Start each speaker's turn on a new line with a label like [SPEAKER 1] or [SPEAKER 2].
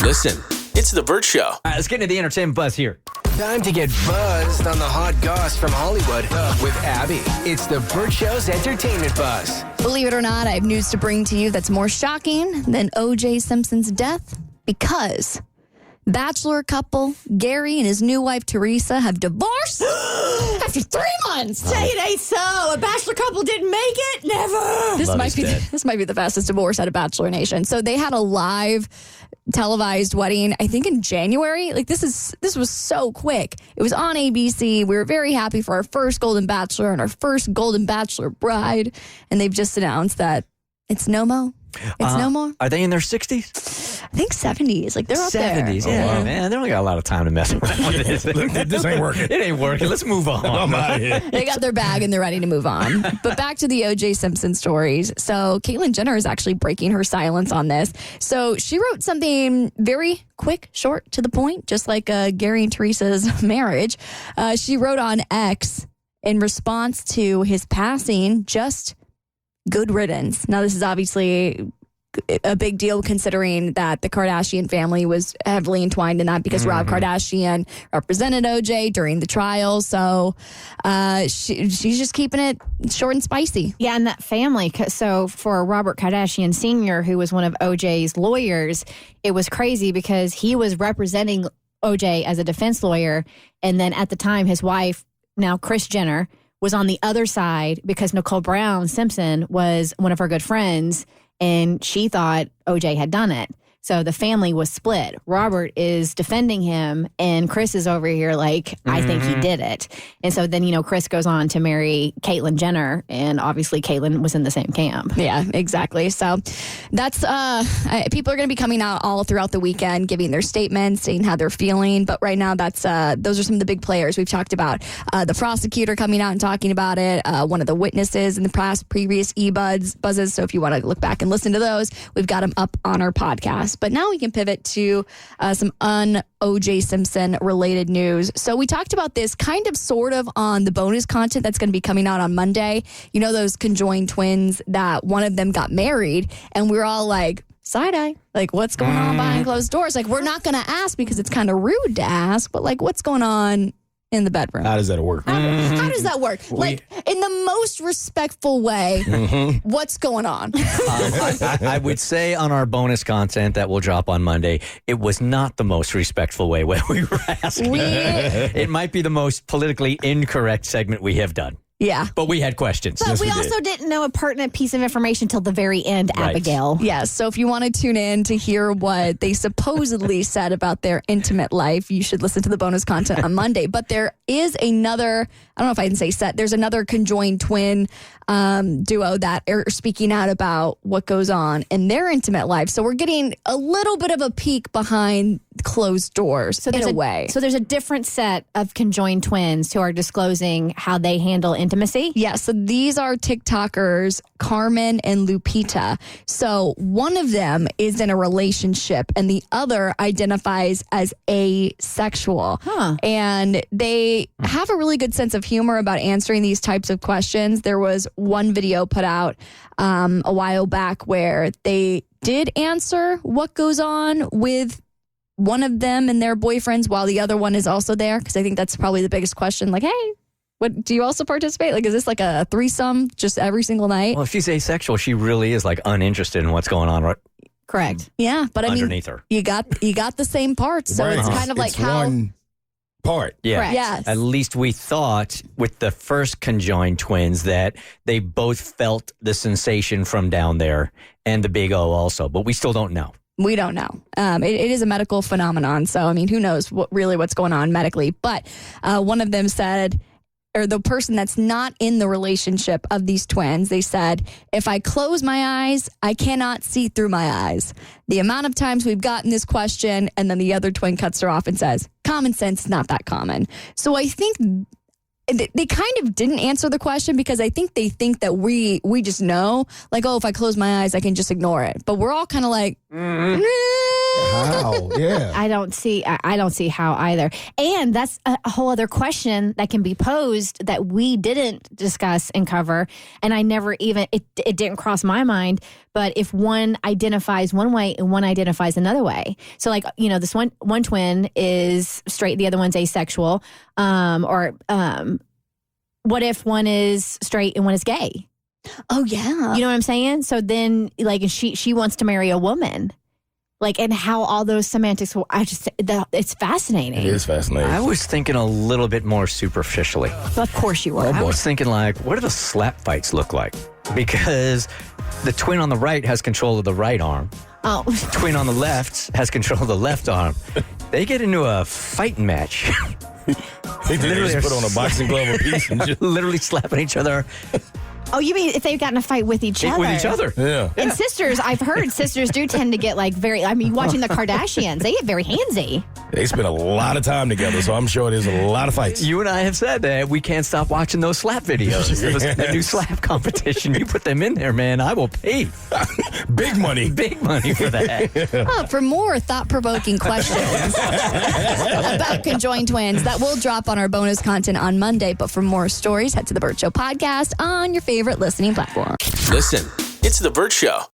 [SPEAKER 1] Listen, it's The Bert Show.
[SPEAKER 2] All right, let's get into the entertainment buzz here.
[SPEAKER 3] Time to get buzzed on the hot goss from Hollywood with Abby. It's the Bert Show's entertainment buzz.
[SPEAKER 4] Believe it or not, I have news to bring to you that's more shocking than O.J. Simpson's death because Bachelor couple Gary and his new wife Teresa have divorced after 3 months.
[SPEAKER 5] Say it ain't so. A Bachelor couple didn't make it? Never.
[SPEAKER 4] This might be the fastest divorce out of Bachelor Nation. So they had a live televised wedding, I think in January. Like this was so quick. It was on ABC. We were very happy for our first Golden Bachelor and our first Golden Bachelor bride. And they've just announced that it's no more. It's no more.
[SPEAKER 2] Are they in their 60s?
[SPEAKER 4] I think 70s. Like they're up there.
[SPEAKER 2] 70s, yeah.
[SPEAKER 6] wow.
[SPEAKER 2] Man, they don't got a lot of time to mess around with this.
[SPEAKER 6] This ain't working.
[SPEAKER 2] It ain't working. Let's move on.
[SPEAKER 4] They got their bag and they're ready to move on. But back to the O.J. Simpson stories. So Caitlyn Jenner is actually breaking her silence on this. So she wrote something very quick, short, to the point, just like Gary and Teresa's marriage. She wrote on X in response to his passing, just good riddance. Now, this is obviously a big deal considering that the Kardashian family was heavily entwined in that because Rob Kardashian represented OJ during the trial. So she's just keeping it short and spicy.
[SPEAKER 5] Yeah, and that family. So for Robert Kardashian Sr., who was one of OJ's lawyers, it was crazy because he was representing OJ as a defense lawyer. And then at the time, his wife, now Kris Jenner, was on the other side because Nicole Brown Simpson was one of her good friends, and she thought OJ had done it. So the family was split. Robert is defending him, and Kris is over here like, I think he did it. And so then, Kris goes on to marry Caitlyn Jenner, and obviously Caitlyn was in the same camp.
[SPEAKER 4] Yeah, exactly. So that's, people are going to be coming out all throughout the weekend, giving their statements, saying how they're feeling. But right now, those are some of the big players we've talked about. The prosecutor coming out and talking about it, one of the witnesses in the previous buzzes. So if you want to look back and listen to those, we've got them up on our podcast. But now we can pivot to some un-O.J. Simpson related news. So we talked about this kind of sort of on the bonus content that's going to be coming out on Monday. You know, those conjoined twins that one of them got married and we're all like, side-eye, like what's going on behind closed doors? Like we're not going to ask because it's kind of rude to ask, but like what's going on in the bedroom?
[SPEAKER 6] How does that work?
[SPEAKER 4] How does that work? Like in the most respectful way, what's going on?
[SPEAKER 2] I would say on our bonus content that will drop on Monday, it was not the most respectful way when we were asking. It might be the most politically incorrect segment we have done.
[SPEAKER 4] Yeah.
[SPEAKER 2] But we had questions.
[SPEAKER 5] But we also didn't know a pertinent piece of information till the very end,
[SPEAKER 2] Right.
[SPEAKER 5] Abigail.
[SPEAKER 4] Yes. So if you want to tune in to hear what they supposedly said about their intimate life, you should listen to the bonus content on Monday. But there is another, I don't know if I can say set, there's another conjoined twin duo that are speaking out about what goes on in their intimate life. So we're getting a little bit of a peek behind closed doors in a way.
[SPEAKER 5] So there's a different set of conjoined twins who are disclosing how they handle intimacy.
[SPEAKER 4] Yeah, so these are TikTokers, Carmen and Lupita. So one of them is in a relationship and the other identifies as asexual. And they have a really good sense of humor about answering these types of questions. There was one video put out a while back where they did answer what goes on with one of them and their boyfriends while the other one is also there, because I think that's probably the biggest question. Like, hey, what do you also participate? Like, is this like a threesome just every single night?
[SPEAKER 2] Well, if she's asexual, she really is like uninterested in what's going on right
[SPEAKER 5] Correct.
[SPEAKER 4] Yeah, but I mean,
[SPEAKER 2] underneath her.
[SPEAKER 4] you got the same parts, so it's kind of like
[SPEAKER 6] it's
[SPEAKER 4] how.
[SPEAKER 6] one part.
[SPEAKER 2] Yeah.
[SPEAKER 5] Correct.
[SPEAKER 4] Yes.
[SPEAKER 2] At least we thought with the first conjoined twins that they both felt the sensation from down there and the big O also, but we still don't know.
[SPEAKER 4] We don't know. It is a medical phenomenon, so I mean, who knows what's going on medically? But one of them said, or the person that's not in the relationship of these twins, they said, if I close my eyes, I cannot see through my eyes. The amount of times we've gotten this question, and then the other twin cuts her off and says, common sense is not that common. So I think they kind of didn't answer the question because I think they think that we just know, like, oh, if I close my eyes, I can just ignore it. But we're all kind of like,
[SPEAKER 6] How? how. Yeah.
[SPEAKER 5] I don't see how either. And that's a whole other question that can be posed that we didn't discuss and cover. And I never even, it didn't cross my mind. But if one identifies one way and one identifies another way. So like, this one twin is straight, the other one's asexual. What if one is straight and one is gay?
[SPEAKER 4] Oh, yeah.
[SPEAKER 5] You know what I'm saying? So then, like, she wants to marry a woman. Like, and how all those semantics, it's fascinating.
[SPEAKER 6] It is fascinating.
[SPEAKER 2] I was thinking a little bit more superficially.
[SPEAKER 5] Of course you were.
[SPEAKER 2] I was thinking, like, what do the slap fights look like? Because the twin on the right has control of the right arm.
[SPEAKER 5] Oh.
[SPEAKER 2] Twin on the left has control of the left arm. They get into a fighting match.
[SPEAKER 6] They just put on a boxing glove apiece and just
[SPEAKER 2] literally slapping each other.
[SPEAKER 5] Oh, you mean if they've gotten a fight with each other?
[SPEAKER 2] With each other.
[SPEAKER 6] Yeah.
[SPEAKER 5] And sisters, I've heard sisters do tend to get like watching the Kardashians, they get very handsy.
[SPEAKER 6] They spend a lot of time together, so I'm sure there's a lot of fights.
[SPEAKER 2] You and I have said that we can't stop watching those slap videos. That new slap competition. You put them in there, man. I will pay.
[SPEAKER 6] Big money.
[SPEAKER 2] Big money for that.
[SPEAKER 4] For more thought-provoking questions about conjoined twins, that will drop on our bonus content on Monday. But for more stories, head to the Bert Show podcast on your favorite listening platform.
[SPEAKER 1] Listen, it's The Bert Show.